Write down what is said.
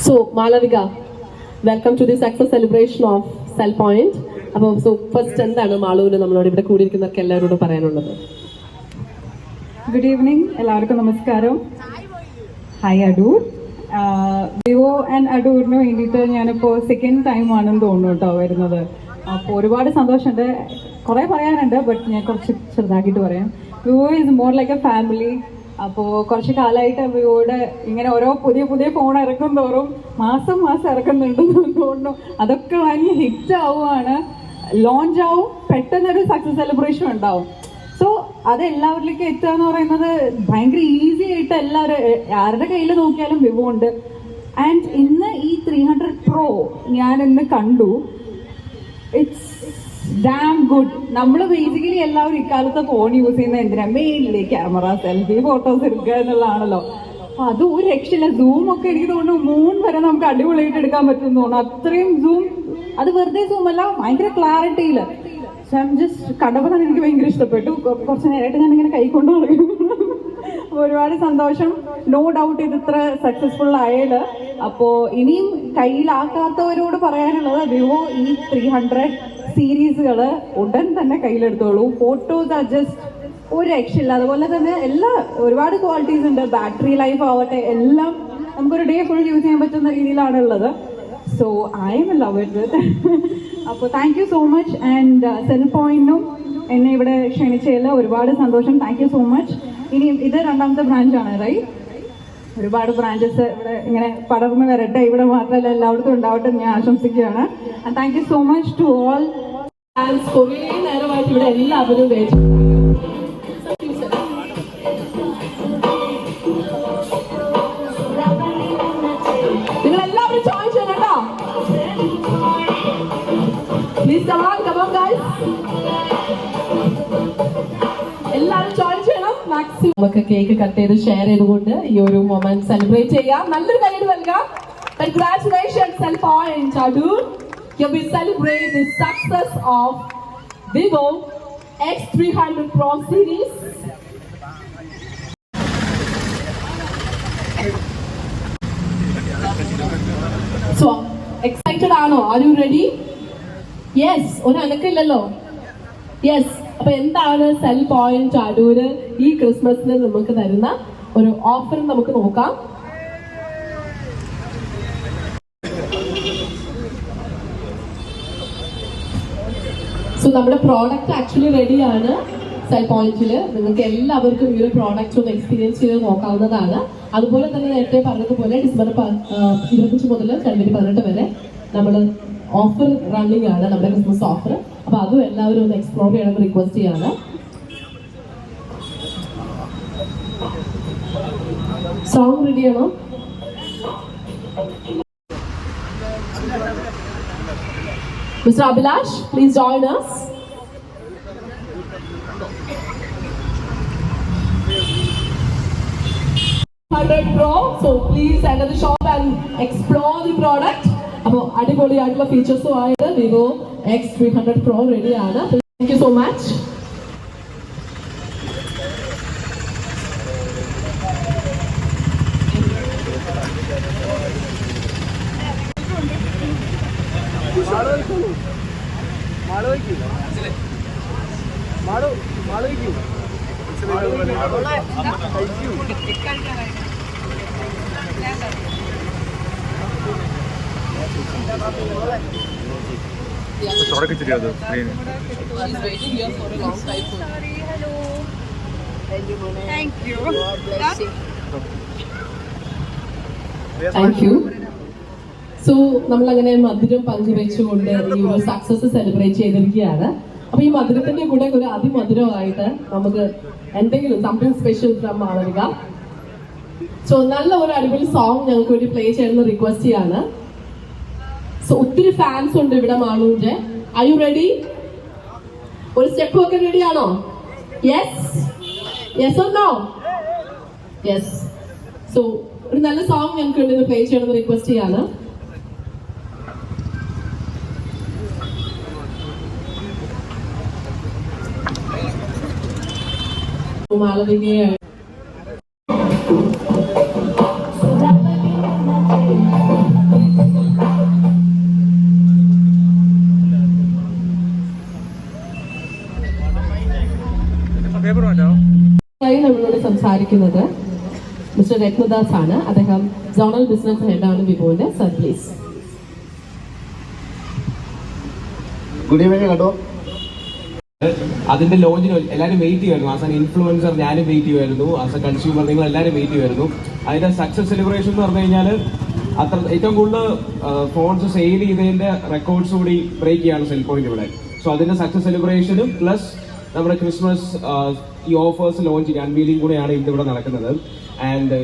So, Malavika, welcome to the success celebration of Cell Point. So, first എന്താണ് മാളുവിന് നമ്മളോട് ഇവിടെ കൂടിയിരിക്കുന്നവർക്ക് എല്ലാവരോടും പറയാനുള്ളത്? Good evening, എല്ലാവർക്കും നമസ്കാരം. Hi Adoor. വിവോ ആൻഡ് അഡൂറിന് വേണ്ടിയിട്ട് ഞാനിപ്പോൾ സെക്കൻഡ് ടൈം ആണെന്ന് തോന്നുന്നു കേട്ടോ വരുന്നത്. അപ്പോൾ ഒരുപാട് സന്തോഷമുണ്ട്. കുറേ പറയാനുണ്ട്, ബട്ട് ഞാൻ കുറച്ച് ചെറുതാക്കിയിട്ട് പറയാം. Vivo is more like A family. അപ്പോൾ കുറച്ച് കാലമായിട്ട് വിവോയുടെ ഇങ്ങനെ ഓരോ പുതിയ പുതിയ ഫോൺ ഇറക്കും തോറും മാസം ഇറക്കുന്നുണ്ടെന്ന് തോന്നുന്നു. അതൊക്കെ വലിയ ഹിറ്റ് ആവുകയാണ്, ലോഞ്ച് ആവും, പെട്ടെന്നൊരു സക്സസ് സെലിബ്രേഷൻ ഉണ്ടാവും. സോ അത് എല്ലാവരിലേക്കും എത്തുക എന്ന് പറയുന്നത് ഭയങ്കര ഈസി ആയിട്ട് എല്ലാവരും ആരുടെ കയ്യിൽ നോക്കിയാലും വിവോ ഉണ്ട്. ആൻഡ് ഇന്ന് ഈ 300 Pro ഞാൻ ഇന്ന് കണ്ടു. It's dam good. നമ്മൾ ബേസിക്കലി എല്ലാവരും ഇക്കാലത്ത് ഫോൺ യൂസ് ചെയ്യുന്ന എന്തിനാ? മെയിൻലി ക്യാമറ, സെൽഫി, ഫോട്ടോസ് എടുക്കുക എന്നുള്ളതാണല്ലോ. അപ്പൊ അത് ഒരു രക്ഷയില്ല. സൂം ഒക്കെ എനിക്ക് തോന്നുന്നു 3 വരെ നമുക്ക് അടിപൊളിയായിട്ട് എടുക്കാൻ പറ്റുമെന്ന് തോന്നുന്നു. അത്രയും സൂം, അത് വെറുതെ സൂം അല്ല, ഭയങ്കര ക്ലാരിറ്റിയില്. ജസ്റ്റ് കണ്ടപ്പോൾ തന്നെ എനിക്ക് ഭയങ്കര ഇഷ്ടപ്പെട്ടു. കുറച്ച് നേരമായിട്ട് ഞാനിങ്ങനെ കൈകൊണ്ട് തുടങ്ങി. ഒരുപാട് സന്തോഷം. നോ ഡൗട്ട് ഇത് ഇത്ര സക്സസ്ഫുൾ ആയത്. അപ്പോൾ ഇനിയും കയ്യിലാക്കാത്തവരോട് പറയാനുള്ളത്, വിവോ ഈ 300 സീരീസുകൾ ഉടൻ തന്നെ കയ്യിലെടുത്തോളൂ. ഫോട്ടോസ് ആർ ജസ്റ്റ് ഒരു രക്ഷയില്ല. അതുപോലെ തന്നെ ഒരുപാട് ക്വാളിറ്റീസ് ഉണ്ട്. ബാറ്ററി ലൈഫ് ആവട്ടെ, എല്ലാം നമുക്കൊരു ഡേ ഫുൾ യൂസ് ചെയ്യാൻ പറ്റുന്ന രീതിയിലാണുള്ളത്. So I'm love it with. അപ്പോൾ thank you so much. And cell പോയിന്റിനും എന്നെ ഇവിടെ ക്ഷണിച്ചതിൽ ഒരുപാട് സന്തോഷം. Thank you so much. ഇനി ഇത് 2ാമത്തെ ബ്രാഞ്ചാണ്, റൈറ്റ്? ഒരുപാട് ബ്രാഞ്ചസ് ഇവിടെ ഇങ്ങനെ പടർന്നു വരട്ടെ. ഇവിടെ മാത്രമല്ല, എല്ലായിടത്തും ഉണ്ടാവട്ടെ ഞാൻ ആശംസിക്കുകയാണ്. And thank you so much to all. കുറേ നേരമായിട്ട് ഇവിടെ എല്ലാവരും നിങ്ങൾ എല്ലാവരും ജോയിൻ ചെയ്യണം കേട്ടോ. Please come on guys. എല്ലാവരും ജോയിൻ ചെയ്യണം. മാക്സിമം നമുക്ക് കേക്ക് കട്ട് ചെയ്ത് ഷെയർ ചെയ്തുകൊണ്ട് ഈ ഒരു മൊമെന്റ് സെലിബ്രേറ്റ് ചെയ്യാം. നല്ലൊരു കൈയ്യടി നൽകാം. Congratulations Cell Point Adoor. We celebrate the success of Vivo X300 Pro series. So excited ആണോ? Are you ready? Yes. ഒരു അനക്കില്ലല്ലോ. Yes. അപ്പൊ എന്താണ് സെൽ പോയിന്റ് അടൂര് ഈ ക്രിസ്മസിന് നമുക്ക് തരുന്ന ഒരു ഓഫർ നമുക്ക് നോക്കാം. സോ നമ്മുടെ പ്രോഡക്റ്റ് ആക്ച്വലി റെഡിയാണ് സെൽ പോയിന്റിൽ. നിങ്ങൾക്ക് എല്ലാവർക്കും ഈ ഒരു പ്രോഡക്റ്റ് ഒന്ന് എക്സ്പീരിയൻസ് ചെയ്ത് നോക്കാവുന്നതാണ്. അതുപോലെ തന്നെ നേരത്തെ പറഞ്ഞതുപോലെ ഡിസംബർ 25 മുതൽ ജനുവരി 18 വരെ നമ്മൾ ഓഫർ റണ്ണിങ് ആണ്, നമ്മുടെ ക്രിസ്മസ് ഓഫർ. അപ്പൊ അതും എല്ലാവരും ഒന്ന് എക്സ്പ്ലോർ ചെയ്യണമെന്ന് റിക്വസ്റ്റ് ചെയ്യാണ്. സോങ് റെഡി ആണോ? Mr. Abhilash, please join us. Pro, so please enter the shop and explore the product. അപ്പോൾ അടിപൊളിയായിട്ടുള്ള ഫീച്ചേഴ്സും ആയിട്ട് വിവോ X300 Pro റെഡിയാണ്. Thank you so much. Thank you. So നമ്മളങ്ങനെ മധുരം പങ്കുവെച്ചുകൊണ്ട് ഈ ഒരു സക്സസ് സെലിബ്രേറ്റ് ചെയ്തിരിക്കുകയാണ്. അപ്പൊ ഈ മധുരത്തിന്റെ കൂടെ ഒരു അതിമധുരമായിട്ട് നമുക്ക് എന്തെങ്കിലും something special from Malavika. So നല്ല ഒരു അടിപൊളി സോങ് ഞങ്ങൾക്ക് വേണ്ടി പ്ലേ ചെയ്യണമെന്ന് റിക്വസ്റ്റ് ചെയ്യാണ്. സോ ഒത്തിരി ഫാൻസ് ഉണ്ട് ഇവിടെ മാളൂന്റെ. Are you ready? ഒരു സ്റ്റെപ്പ് ഒക്കെ റെഡി ആണോ? Yes yes or no? Yes. So ഒരു നല്ല സോങ് ഞങ്ങൾക്ക് വേണ്ടി പ്ലേ ചെയ്യണമെന്ന് റിക്വസ്റ്റ് ചെയ്യാണ്. മാളവികയാണ്. അടുത്തതായി നമ്മളോട് സംസാരിക്കുന്നത് മിസ്റ്റർ രത്നദാസ് ആണ്. അദ്ദേഹം സോണൽ ബിസിനസ് ഹെഡാണ് വിവോന്റെ. Sir please. ഗുഡ് ഈവനിങ് കേട്ടോ. അതിന്റെ ലോഞ്ചിന് എല്ലാവരും വെയിറ്റ് ചെയ്യുമായിരുന്നു. ആസ് ആൻ ഇൻഫ്ലുവൻസർ ഞാനും വെയിറ്റ് ചെയ്യുമായിരുന്നു. ആസ് എ കൺസ്യൂമർ നിങ്ങൾ എല്ലാവരും വെയിറ്റ് ചെയ്യുമായിരുന്നു. അതിന്റെ സക്സസ് സെലിബ്രേഷൻ എന്ന് പറഞ്ഞു കഴിഞ്ഞാൽ ഏറ്റവും കൂടുതൽ ഫോൺസ് സെയിൽ ചെയ്തതിന്റെ റെക്കോർഡ്സ് കൂടി ബ്രേക്ക് ചെയ്യാണ് സെൽ പോയിന്റ് ഇവിടെ. സോ അതിന്റെ സക്സസ് സെലിബ്രേഷനും പ്ലസ് നമ്മുടെ ക്രിസ്മസ് ഈ ഓഫേഴ്സ് ലോഞ്ച് അൺവീലിംഗ് കൂടെയാണ് ഇവിടെ നടക്കുന്നത്. ആൻഡ്